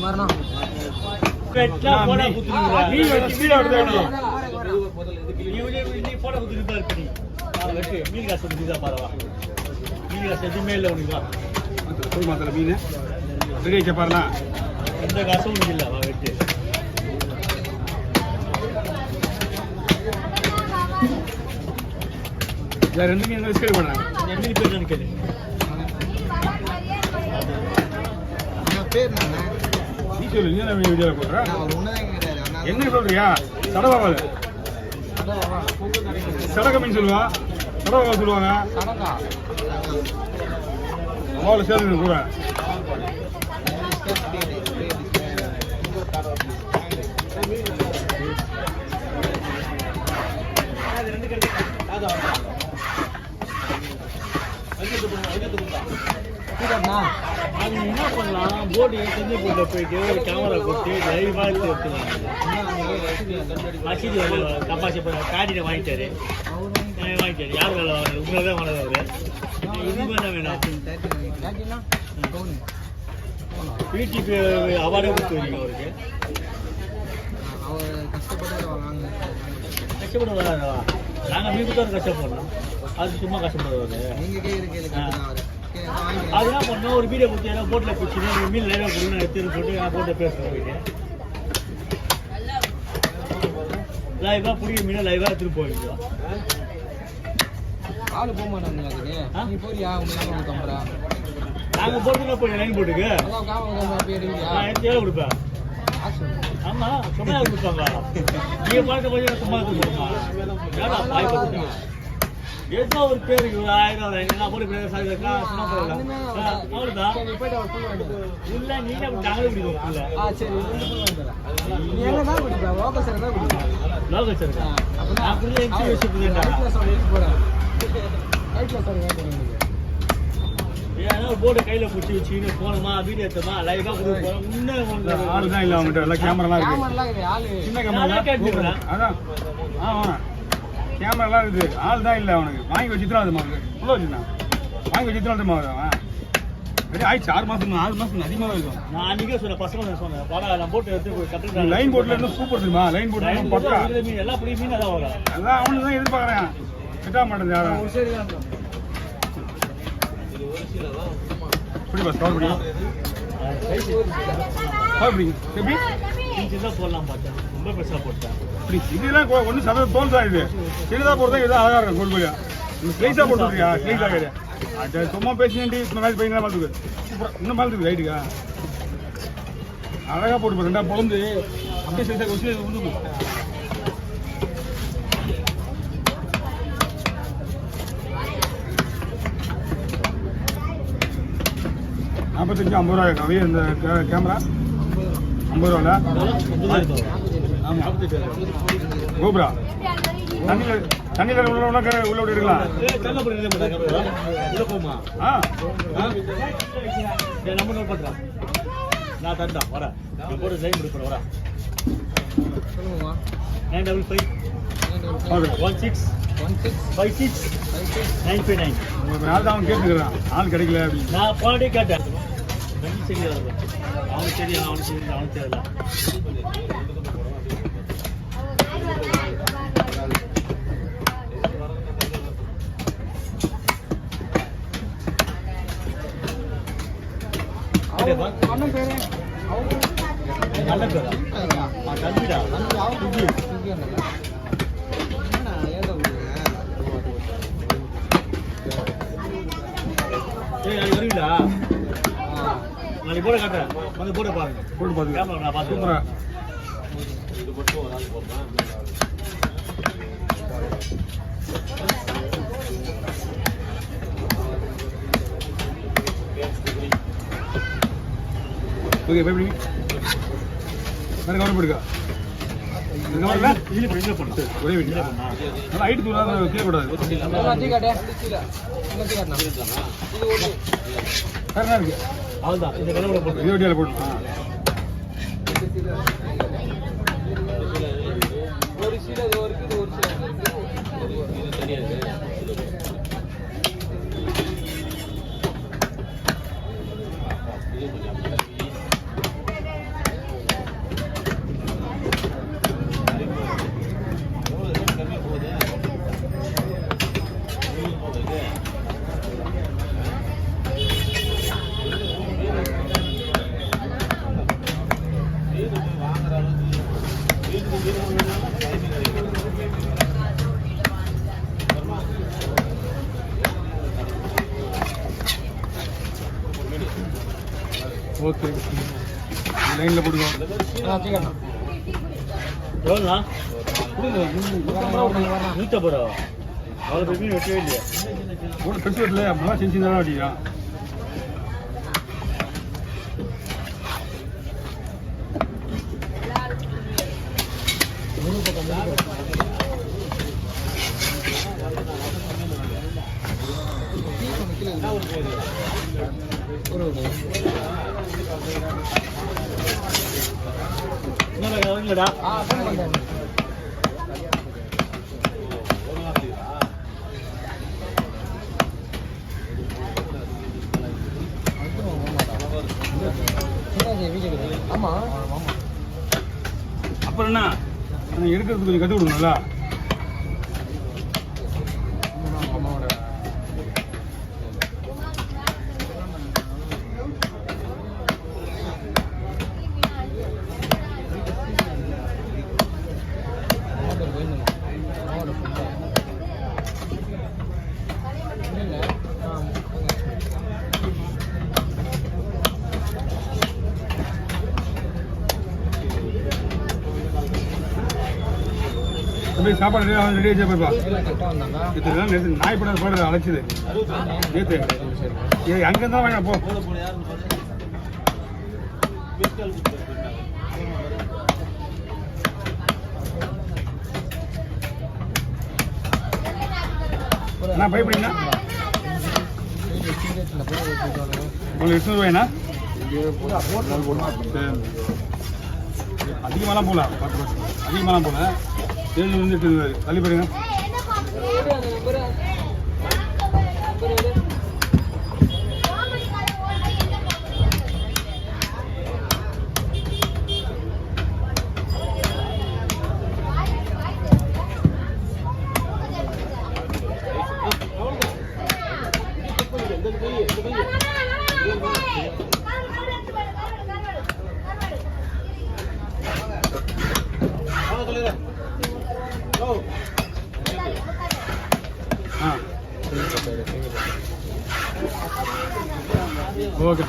மீன் காசு பரவா மீன் காசு எதுவுமே இல்லை உனக்கு போய் மாத்திர மீன் ரெடி ஆச்சு பாருலாம் எந்த காசும் உனக்கு இல்லை வெட்டு ரெண்டு மீன் விஸ்கட் பண்ணுறாங்க மீன் பேர் நினைக்கிறது நீ சொல்லு நீ தான் வீடியோவில் போடுற என்ன சொல்றியா சடவாவால் சடக மீன் சொல்லுவா சடவாவா சொல்லுவாங்க அவாவில் சேர்ந்து கூட அது என்ன பண்ணலாம் போர்டு செஞ்சு போட்டு போயிட்டு ஒரு கேமரா கொடுத்து லைவாக எடுத்துக்கலாம் மசீது கப்பாசி காடியில் வாங்கிட்டாரு யார் வேலை வாங்க உங்களை தான் வாங்கினது இதுமே தான் வேணும் பிடிபி அவார்டே கொடுத்து வரீங்க அவருக்கு கஷ்டப்பட வராதா நாங்கள் மீது தான் கஷ்டப்படுறோம் அது சும்மா கஷ்டப்படுவாரு அதுதான் பண்ணோம் ஒரு வீடியோ கொடுத்து ஏன்னா போட்டில் பிடிச்சி மீன் லைவாக கொடுங்க எடுத்துன்னு சொல்லிட்டு நான் போட்டில் பேசுகிறேன் போயிட்டு லைவாக பிடிக்கிற மீனை லைவாக எடுத்துட்டு போயிடுவோம் ஆள் போக மாட்டாங்க நாங்கள் போட்டுதான் போய் லைன் போட்டுக்கு எவ்வளோ கொடுப்பேன் ஆமாம் சும்மா கொடுப்பாங்க நீங்கள் பார்க்க கொஞ்சம் சும்மா கொடுப்போமா ஏதோ ஒரு பேர் 1000 நான் போட்டு அவ்வளோதான் இல்லை நீங்கள் அப்படி நாங்களே பிடிக்கும் இல்லை லோகல் சார் நான் புரிய ஏன்னா போர்டு கையில் பிடிச்சி வச்சுன்னு போனோமா வீடியோ எடுத்தோமா லைவாக கொடுப்போம் இன்னும் ஆள் தான் இல்லை அவங்ககிட்ட எல்லாம் கேமராலாம் இருக்கு சின்ன கேமரா கேட்டுக்கிறேன் அதான் கேமராலாம் இருக்குது ஆள் தான் இல்லை அவனுக்கு வாங்கி வச்சுதான் அது மாதிரி உள்ள வச்சுருந்தான் வாங்கி வச்சுதான் அது மாதிரி அவன் ஆயிடுச்சு 6 மாதம் அதிகமாக இருக்கும் நான் அன்றைக்கே சொன்னேன் பசங்க சொன்னேன் படம் நான் போட்டு எடுத்து கட்டு லைன் போட்டில் இன்னும் சூப்பர் தெரியுமா லைன் போட்டில் பக்கா மீன் எல்லாம் புரிய மீன் அதான் வரும் அதான் அவனு தான் எதிர்பார்க்குறேன் கிட்ட மாட்டேன் யாரும் எப்படி பஸ் கவர் பண்ணி எப்படி சின்னதாக போடலாம் பார்த்தேன் ரொம்ப பெருசாக போட்டேன் இப்படி இதெல்லாம் ஒன்றும் சதவீதம் தோல் தான் இது சின்னதாக போடுறதா இதுதான் அழகாக இருக்கும் கோல்பலியா ஸ்லைஸாக போட்டுருக்கியா ஸ்லைஸாக கிடையாது அது சும்மா பேசினேன்ட்டு இந்த மாதிரி பையன் மாதிரி இருக்கு இன்னும் மாதிரி இருக்கு ரைட்டுக்கா அழகாக போட்டு ரெண்டா பொழுது அப்படியே ஸ்லைஸாக வச்சு வந்து 45 50 ரூபாய் கவி இந்த கேமரா 50 ரூபால கோப்ரா தண்ணியில் உள்ள எடுக்கலாம் நம்பர் பண்ணுறேன் நான் தந்தேன் வரேன் போட்டு சைன் கொடுக்குறேன் வரேன் 9551656 959 அவன் கேட்டுக்கிறான் ஆள் கிடைக்கல அப்படின்னு நான் போனே கேட்டேன் அவனுக்கு தெரியும் அவனுக்கு தெரியல அண்ணன் பேரு அண்ணன் பேரா தம்பிடா வருவீங்களா நாளைக்கு போட காட்டுறேன் வந்து போட பாருங்க போட்டு பாருங்க நான் பார்த்து சூப்பரா ஓகே எப்படி வேற கவர் போடுங்க ஒரே வீட்டு ஹைட் தூரம் கீழே கூடாது இருக்கு அவ்வளோதான் இந்த கலவரை போட்டு வீடியோவில் போட்டு ஒரு சீல இது வரைக்கும் ஒரு சீல தெரியாது ஓகே லைனில் போட்டுக்கோ. எவ்வளோண்ணா? 150 அவ்வளோ பெரிய வெட்டவே இல்லையா? கூட பெருசு வெட்டல, அப்படிலாம் சின்ன சின்னதாக வெட்டியா. இல்லடா ஆமா அப்புறம் என்ன எடுக்கிறதுக்கு கொஞ்சம் கற்றுக் கொடுக்கணும்ல. சாப்பாடு ரெடி ஆச்சா போய்ப்பா. நேற்று நாய் படம் பாடுறது அழைச்சிது நேற்று அங்கே இருந்தாலும் வாங்க போ. அண்ணா பயப்படிங்கண்ணா உங்களுக்கு 800 ரூபாய்ண்ணா. அதிகமாகலாம் போகல, 10 வருஷம் அதிகமாகலாம் போகல. 700 தள்ளி போயிருங்க. ஓகே.